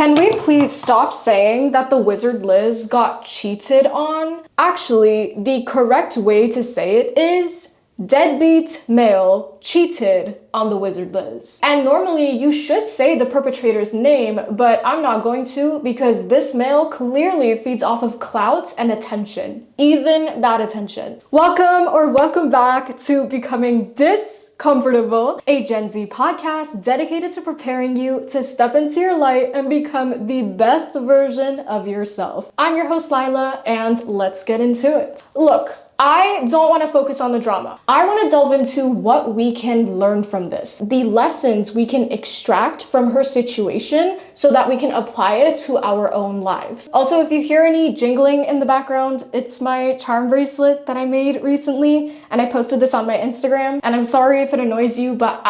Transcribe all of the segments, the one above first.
Can we please stop saying that the Wizard Liz got cheated on? Actually, the correct way to say it is deadbeat male cheated on the Wizard Liz. And normally you should say the perpetrator's name, but I'm not going to because this male clearly feeds off of clout and attention, even bad attention. Welcome back to Becoming DISScomfortable, a Gen Z podcast dedicated to preparing you to step into your light and become the best version of yourself. I'm your host Lila, and let's get into it. Look, I don't want to focus on the drama. I want to delve into what we can learn from this, the lessons we can extract from her situation so that we can apply it to our own lives. Also, if you hear any jingling in the background, it's my charm bracelet that I made recently, and I posted this on my Instagram, and I'm sorry if it annoys you, but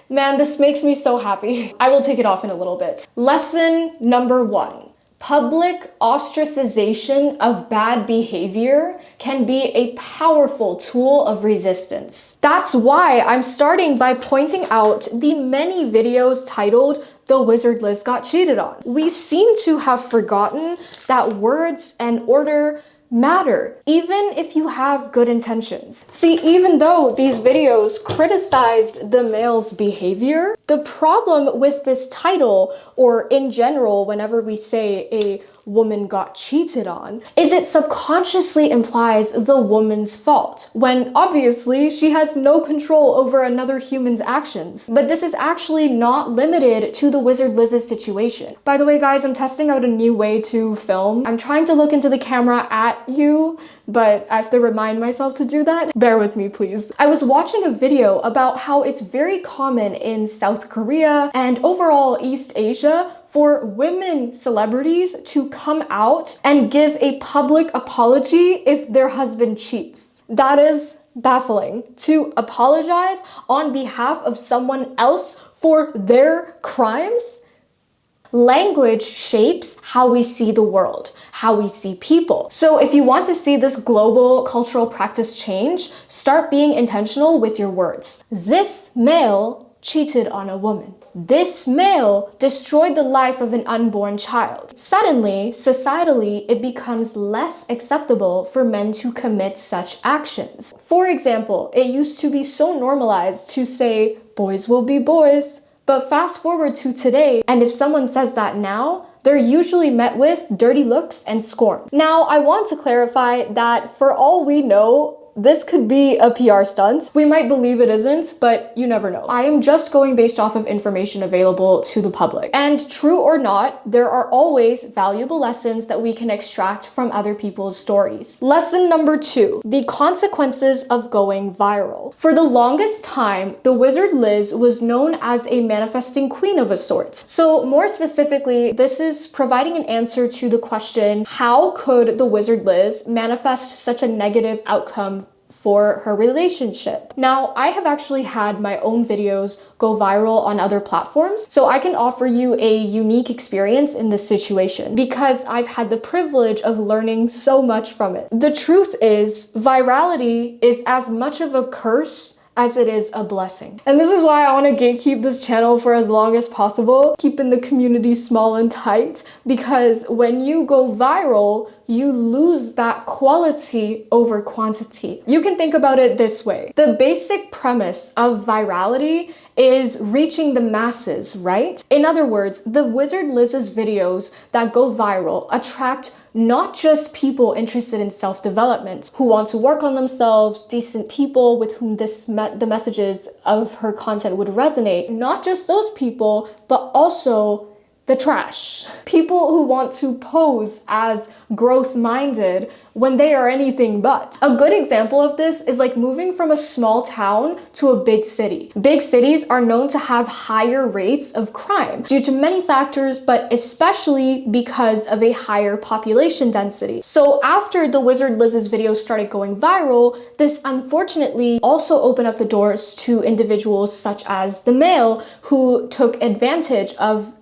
man, this makes me so happy. I will take it off in a little bit. Lesson number 1. Public ostracization of bad behavior can be a powerful tool of resistance. That's why I'm starting by pointing out the many videos titled "The Wizard Liz Got Cheated On." We seem to have forgotten that words and order matter, even if you have good intentions. See, even though these videos criticized the male's behavior, the problem with this title, or in general, whenever we say a woman got cheated on, is it subconsciously implies the woman's fault, when obviously she has no control over another human's actions. But this is actually not limited to the Wizard Liz's situation. By the way, guys, I'm testing out a new way to film. I'm trying to look into the camera at you, but I have to remind myself to do that. Bear with me, please. I was watching a video about how it's very common in South Korea and overall East Asia for women celebrities to come out and give a public apology if their husband cheats. That is baffling. To apologize on behalf of someone else for their crimes? Language shapes how we see the world, how we see people. So if you want to see this global cultural practice change, start being intentional with your words. This male cheated on a woman. This male destroyed the life of an unborn child. Suddenly, societally, it becomes less acceptable for men to commit such actions. For example, it used to be so normalized to say, boys will be boys. But fast forward to today, and if someone says that now, they're usually met with dirty looks and scorn. Now, I want to clarify that for all we know, this could be a PR stunt. We might believe it isn't, but you never know. I am just going based off of information available to the public. And true or not, there are always valuable lessons that we can extract from other people's stories. Lesson number 2, the consequences of going viral. For the longest time, the Wizard Liz was known as a manifesting queen of a sort. So more specifically, this is providing an answer to the question, how could the Wizard Liz manifest such a negative outcome for her relationship? Now, I have actually had my own videos go viral on other platforms, so I can offer you a unique experience in this situation because I've had the privilege of learning so much from it. The truth is, virality is as much of a curse as it is a blessing. And this is why I want to gatekeep this channel for as long as possible, keeping the community small and tight, because when you go viral, you lose that quality over quantity. You can think about it this way. The basic premise of virality is reaching the masses, right? In other words, the Wizard Liz's videos that go viral attract not just people interested in self-development, who want to work on themselves, decent people with whom the messages of her content would resonate. Not just those people, but also the trash. People who want to pose as growth-minded when they are anything but. A good example of this is like moving from a small town to a big city. Big cities are known to have higher rates of crime due to many factors, but especially because of a higher population density. So after the Wizard Liz's videos started going viral, this unfortunately also opened up the doors to individuals such as the male who took advantage of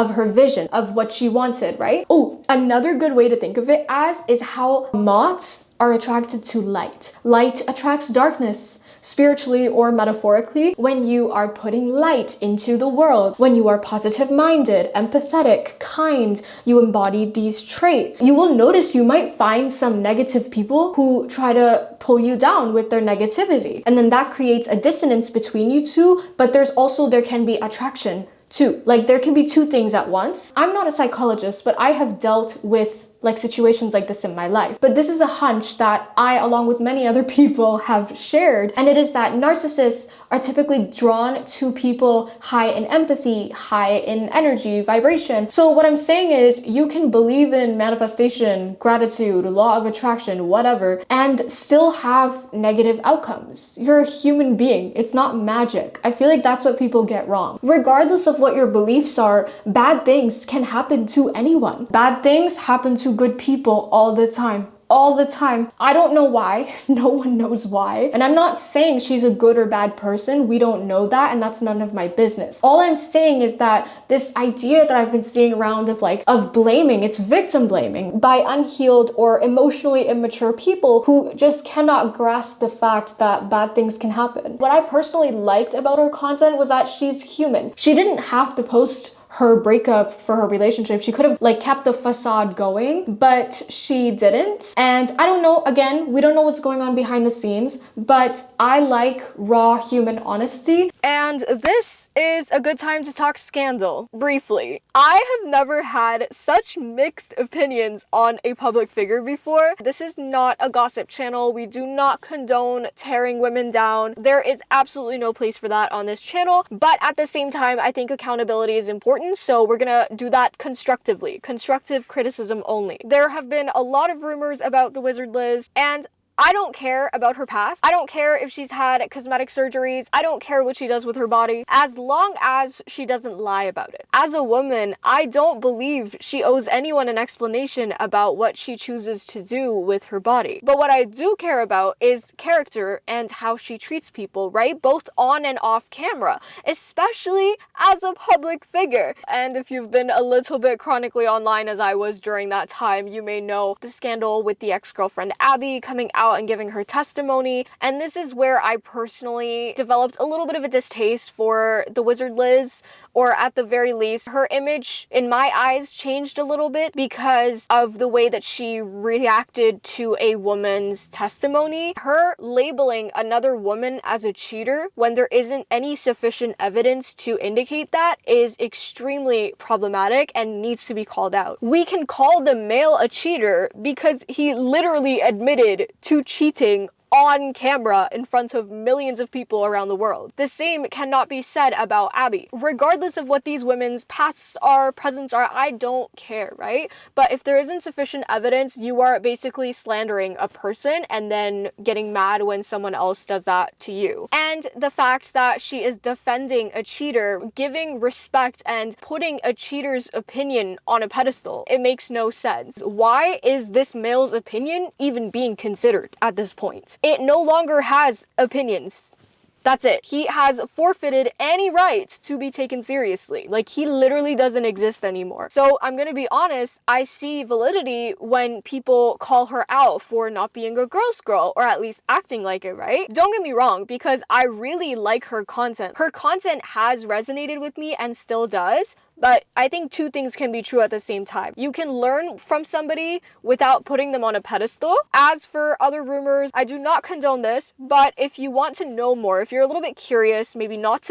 of her vision, of what she wanted, right? Oh, another good way to think of it as is how moths are attracted to light. Light attracts darkness, spiritually or metaphorically. When you are putting light into the world, when you are positive-minded, empathetic, kind, you embody these traits. You will notice you might find some negative people who try to pull you down with their negativity. And then that creates a dissonance between you two, but there can be attraction too. Like there can be two things at once. I'm not a psychologist, but I have dealt with like situations like this in my life. But this is a hunch that I, along with many other people, have shared. And it is that narcissists are typically drawn to people high in empathy, high in energy, vibration. So what I'm saying is you can believe in manifestation, gratitude, law of attraction, whatever, and still have negative outcomes. You're a human being. It's not magic. I feel like that's what people get wrong. Regardless of what your beliefs are, bad things can happen to anyone. Bad things happen to good people all the time. All the time. I don't know why. No one knows why. And I'm not saying she's a good or bad person. We don't know that, and that's none of my business. All I'm saying is that this idea that I've been seeing around of blaming, it's victim blaming by unhealed or emotionally immature people who just cannot grasp the fact that bad things can happen. What I personally liked about her content was that she's human. She didn't have to post her breakup for her relationship. She could have like kept the facade going, but she didn't. And I don't know, again, we don't know what's going on behind the scenes, but I like raw human honesty. And this is a good time to talk scandal, briefly. I have never had such mixed opinions on a public figure before. This is not a gossip channel. We do not condone tearing women down. There is absolutely no place for that on this channel, but at the same time, I think accountability is important. So we're gonna do that constructively, constructive criticism only. There have been a lot of rumors about TheWizardLiz, and I don't care about her past. I don't care if she's had cosmetic surgeries. I don't care what she does with her body, as long as she doesn't lie about it. As a woman, I don't believe she owes anyone an explanation about what she chooses to do with her body. But what I do care about is character and how she treats people, right? Both on and off camera, especially as a public figure. And if you've been a little bit chronically online as I was during that time, you may know the scandal with the ex-girlfriend Abby coming out and giving her testimony. And this is where I personally developed a little bit of a distaste for TheWizardLiz, or at the very least, her image in my eyes changed a little bit because of the way that she reacted to a woman's testimony. Her labeling another woman as a cheater when there isn't any sufficient evidence to indicate that is extremely problematic and needs to be called out. We can call the male a cheater because he literally admitted to cheating on camera in front of millions of people around the world. The same cannot be said about Abby. Regardless of what these women's pasts are, presents are, I don't care, right? But if there isn't sufficient evidence, you are basically slandering a person and then getting mad when someone else does that to you. And the fact that she is defending a cheater, giving respect and putting a cheater's opinion on a pedestal, it makes no sense. Why is this male's opinion even being considered at this point? It no longer has opinions. That's it. He has forfeited any right to be taken seriously. Like, he literally doesn't exist anymore. So I'm gonna be honest, I see validity when people call her out for not being a girl's girl, or at least acting like it, right? Don't get me wrong, because I really like her content. Her content has resonated with me and still does. But I think two things can be true at the same time. You can learn from somebody without putting them on a pedestal. As for other rumors, I do not condone this, but if you want to know more, if you're a little bit curious, maybe not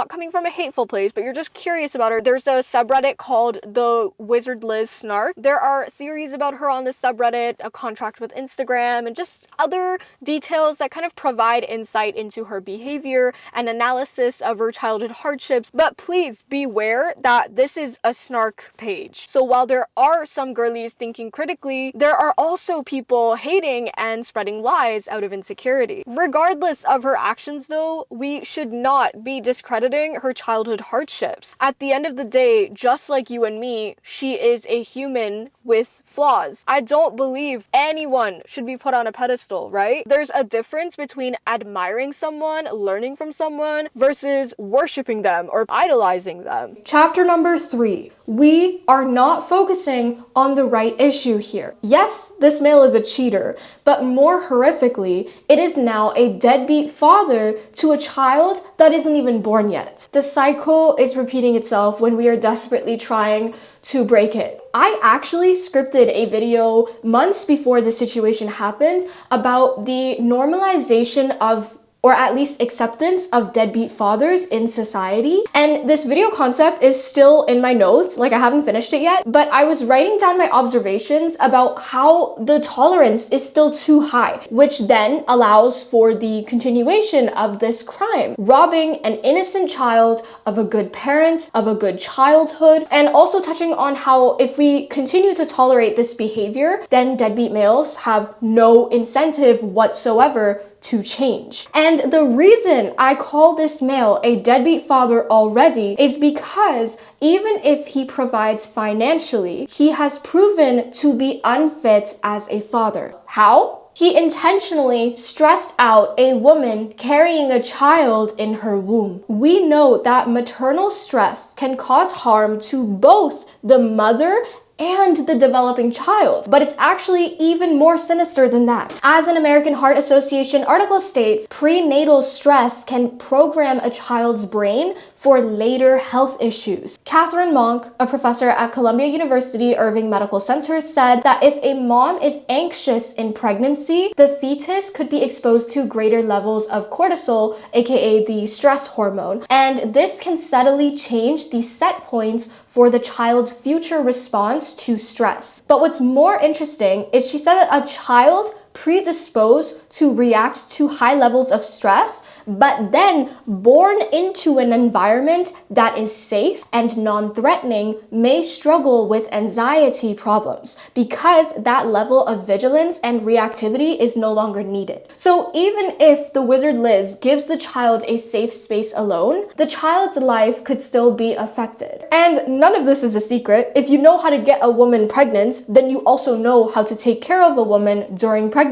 coming from a hateful place, but you're just curious about her, there's a subreddit called TheWizardLiz Snark. There are theories about her on this subreddit, a contract with Instagram, and just other details that kind of provide insight into her behavior and analysis of her childhood hardships. But please beware that this is a snark page. So while there are some girlies thinking critically, there are also people hating and spreading lies out of insecurity. Regardless of her actions though, we should not be discrediting her childhood hardships. At the end of the day, just like you and me, she is a human with flaws. I don't believe anyone should be put on a pedestal, right? There's a difference between admiring someone, learning from someone, versus worshiping them or idolizing them. Chapter number number 3, we are not focusing on the right issue here. Yes, this male is a cheater, but more horrifically, it is now a deadbeat father to a child that isn't even born yet. The cycle is repeating itself when we are desperately trying to break it. I actually scripted a video months before this situation happened about the normalization of, or at least acceptance of, deadbeat fathers in society. And this video concept is still in my notes, like I haven't finished it yet, but I was writing down my observations about how the tolerance is still too high, which then allows for the continuation of this crime, robbing an innocent child of a good parent, of a good childhood, and also touching on how if we continue to tolerate this behavior, then deadbeat males have no incentive whatsoever to change. And the reason I call this male a deadbeat father already is because even if he provides financially, he has proven to be unfit as a father. How? He intentionally stressed out a woman carrying a child in her womb. We know that maternal stress can cause harm to both the mother and the developing child. But it's actually even more sinister than that. As an American Heart Association article states, prenatal stress can program a child's brain for later health issues. Catherine Monk, a professor at Columbia University Irving Medical Center, said that if a mom is anxious in pregnancy, the fetus could be exposed to greater levels of cortisol, aka the stress hormone, and this can subtly change the set points for the child's future response to stress. But what's more interesting is she said that a child predisposed to react to high levels of stress, but then born into an environment that is safe and non-threatening may struggle with anxiety problems because that level of vigilance and reactivity is no longer needed. So even if the Wizard Liz gives the child a safe space alone, the child's life could still be affected. And none of this is a secret. If you know how to get a woman pregnant, then you also know how to take care of a woman during pregnancy.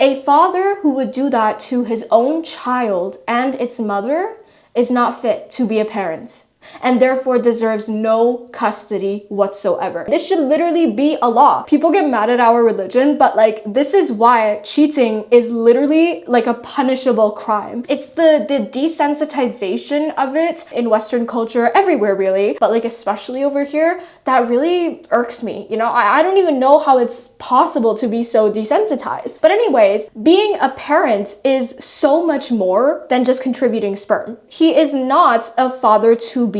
A father who would do that to his own child and its mother is not fit to be a parent, and therefore deserves no custody whatsoever. This should literally be a law. People get mad at our religion, but like this is why cheating is literally like a punishable crime. It's the desensitization of it in Western culture, everywhere really, but like especially over here, that really irks me. You know, I don't even know how it's possible to be so desensitized. But anyways, being a parent is so much more than just contributing sperm. He is not a father to be.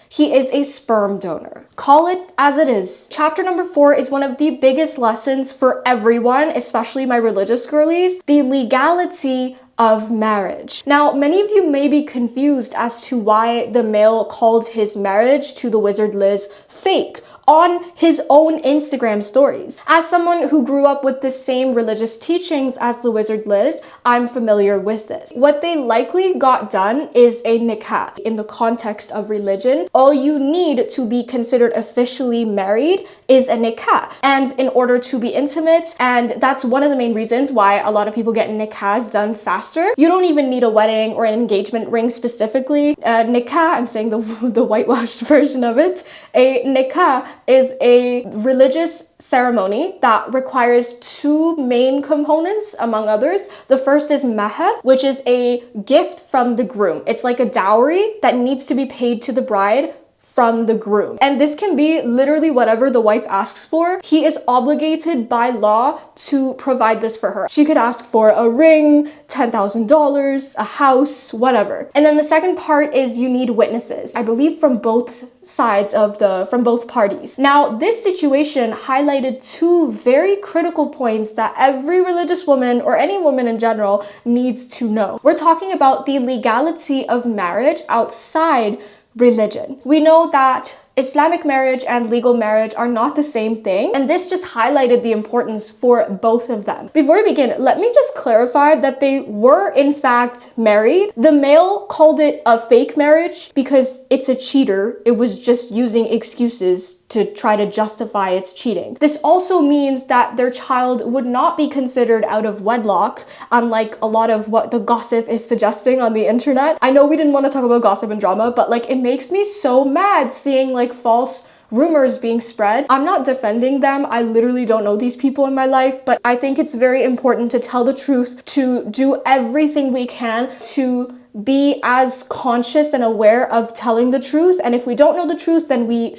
He is a sperm donor. Call it as it is. Chapter number 4 is one of the biggest lessons for everyone, especially my religious girlies, the legality of marriage. Now, many of you may be confused as to why the male called his marriage to the Wizard Liz fake on his own Instagram stories. As someone who grew up with the same religious teachings as the Wizard Liz, I'm familiar with this. What they likely got done is a nikah. In the context of religion, all you need to be considered officially married is a nikah. And in order to be intimate, and that's one of the main reasons why a lot of people get nikahs done faster. You don't even need a wedding or an engagement ring specifically. Nikah, I'm saying the whitewashed version of it. A nikah is a religious ceremony that requires 2 main components, among others. The first is meher, which is a gift from the groom. It's like a dowry that needs to be paid to the bride from the groom. And this can be literally whatever the wife asks for. He is obligated by law to provide this for her. She could ask for a ring, $10,000, a house, whatever. And then the second part is you need witnesses. I believe from both sides of from both parties. Now, this situation highlighted 2 very critical points that every religious woman or any woman in general needs to know. We're talking about the legality of marriage outside religion. We know that Islamic marriage and legal marriage are not the same thing, and this just highlighted the importance for both of them. Before we begin, let me just clarify that they were in fact married. The male called it a fake marriage because it's a cheater. It was just using excuses to try to justify its cheating. This also means that their child would not be considered out of wedlock, unlike a lot of what the gossip is suggesting on the internet. I know we didn't want to talk about gossip and drama, but like it makes me so mad seeing like like false rumors being spread. I'm not defending them. I literally don't know these people in my life, but I think it's very important to tell the truth, to do everything we can to be as conscious and aware of telling the truth. And if we don't know the truth, then we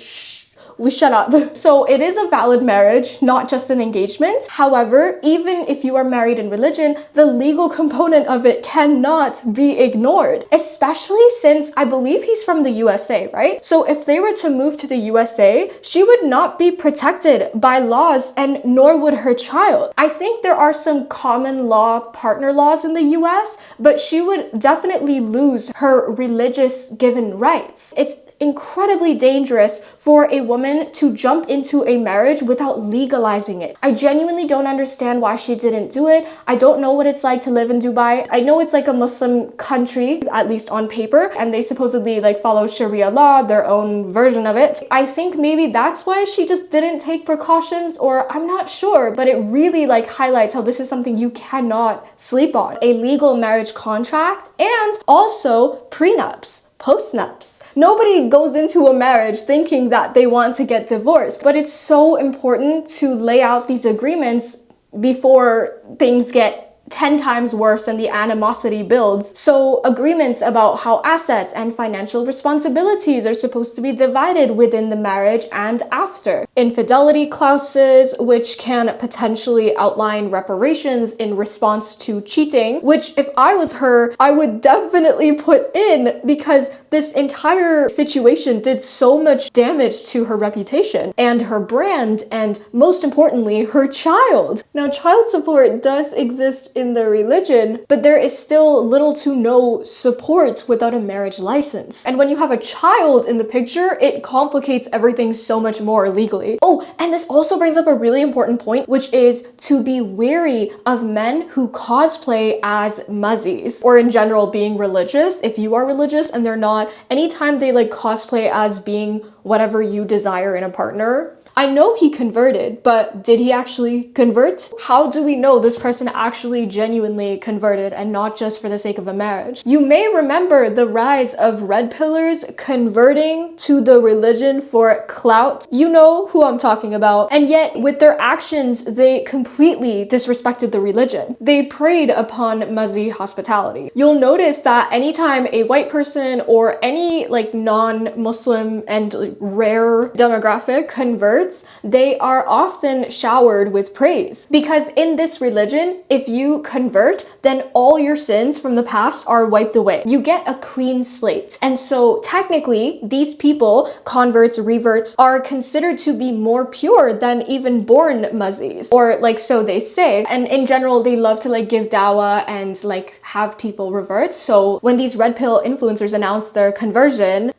shut up. So it is a valid marriage, not just an engagement. However, even if you are married in religion, the legal component of it cannot be ignored, especially since I believe he's from the USA, right? So if they were to move to the USA, she would not be protected by laws, and nor would her child. I think there are some common law partner laws in the US, but she would definitely lose her religious given rights. It's incredibly dangerous for a woman to jump into a marriage without legalizing it. I genuinely don't understand why she didn't do it. I don't know what it's like to live in Dubai. I know it's like a Muslim country, at least on paper, and they supposedly like follow Sharia law, their own version of it. I think maybe that's why she just didn't take precautions, or I'm not sure, but it really like highlights how this is something you cannot sleep on. A legal marriage contract and also prenups. Postnups. Nobody goes into a marriage thinking that they want to get divorced, but it's so important to lay out these agreements before things get 10 times worse and the animosity builds. So agreements about how assets and financial responsibilities are supposed to be divided within the marriage and after. Infidelity clauses, which can potentially outline reparations in response to cheating, which if I was her, I would definitely put in, because this entire situation did so much damage to her reputation and her brand, and most importantly, her child. Now, child support does exist in the religion, but there is still little to no support without a marriage license. And when you have a child in the picture, it complicates everything so much more legally. Oh, and this also brings up a really important point, which is to be wary of men who cosplay as muzzies, or in general being religious. If you are religious and they're not, anytime they like cosplay as being whatever you desire in a partner. I know he converted, but did he actually convert? How do we know this person actually genuinely converted and not just for the sake of a marriage? You may remember the rise of red pillars converting to the religion for clout. You know who I'm talking about. And yet with their actions, they completely disrespected the religion. They preyed upon muzzy hospitality. You'll notice that anytime a white person or any like non-Muslim and rare demographic converts, they are often showered with praise. Because in this religion, if you convert, then all your sins from the past are wiped away. You get a clean slate. And so technically, these people, converts, reverts, are considered to be more pure than even born muzzies. Or like so they say. And in general, they love to like give dawah and like have people revert. So when these red pill influencers announced their conversion,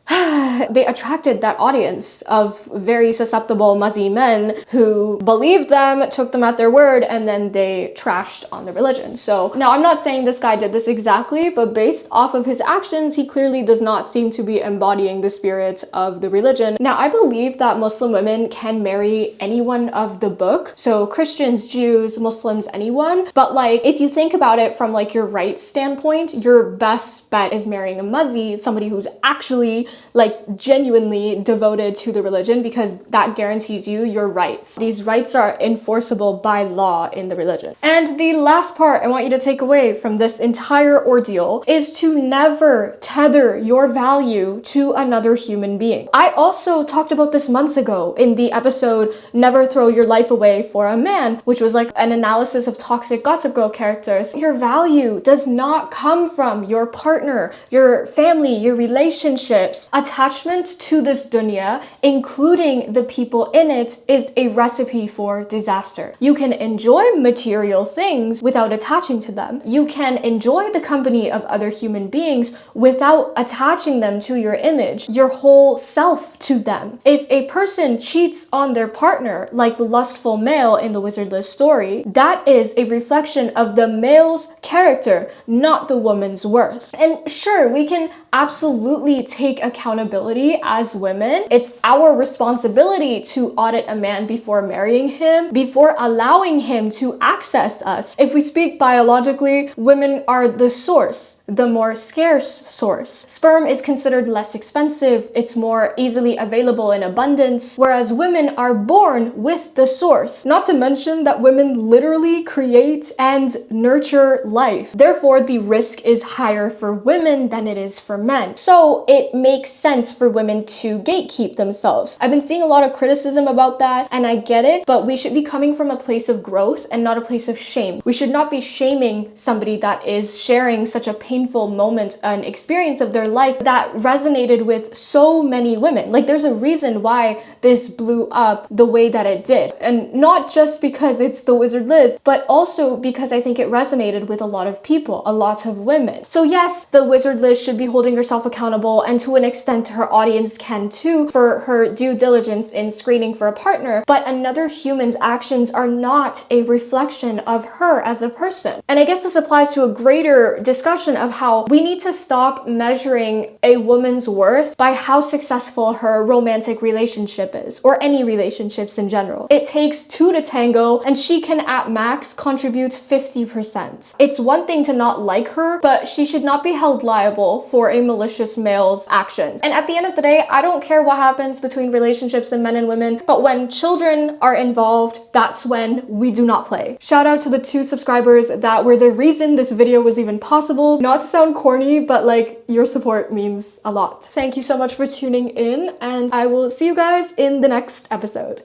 they attracted that audience of very susceptible muzzy men who believed them, took them at their word, and then they trashed on the religion. So now I'm not saying this guy did this exactly, but based off of his actions, he clearly does not seem to be embodying the spirit of the religion. Now, I believe that Muslim women can marry anyone of the book. So Christians, Jews, Muslims, anyone. But like, if you think about it from like your rights standpoint, your best bet is marrying a muzzy, somebody who's actually like genuinely devoted to the religion, because that guarantees you your rights. These rights are enforceable by law in the religion. And the last part I want you to take away from this entire ordeal is to never tether your value to another human being. I also talked about this months ago in the episode Never Throw Your Life Away for a Man, which was like an analysis of toxic Gossip Girl characters. Your value does not come from your partner, your family, your relationships. Attachment to this dunya, including the people in it, is a recipe for disaster. You can enjoy material things without attaching to them. You can enjoy the company of other human beings without attaching them to your image, your whole self to them. If a person cheats on their partner, like the lustful male in the WizardLiz story, that is a reflection of the male's character, not the woman's worth. And sure, we can absolutely take accountability as women. It's our responsibility to to audit a man before marrying him, before allowing him to access us. If we speak biologically, women are the source, the more scarce source. Sperm is considered less expensive, it's more easily available in abundance, whereas women are born with the source. Not to mention that women literally create and nurture life. Therefore, the risk is higher for women than it is for men. So it makes sense for women to gatekeep themselves. I've been seeing a lot of criticism about that, and I get it, but we should be coming from a place of growth and not a place of shame. We should not be shaming somebody that is sharing such a painful moment, an experience of their life that resonated with so many women. Like, there's a reason why this blew up the way that it did. And not just because it's The Wizard Liz, but also because I think it resonated with a lot of people, a lot of women. So yes, The Wizard Liz should be holding herself accountable, and to an extent her audience can too, for her due diligence in screening for a partner, but another human's actions are not a reflection of her as a person. And I guess this applies to a greater discussion of how we need to stop measuring a woman's worth by how successful her romantic relationship is, or any relationships in general. It takes two to tango, and she can at max contribute 50%. It's one thing to not like her, but she should not be held liable for a malicious male's actions. And at the end of the day, I don't care what happens between relationships and men and women, but when children are involved, that's when we do not play. Shout out to the 2 subscribers that were the reason this video was even possible. Not to sound corny, but like, your support means a lot. Thank you so much for tuning in, and I will see you guys in the next episode.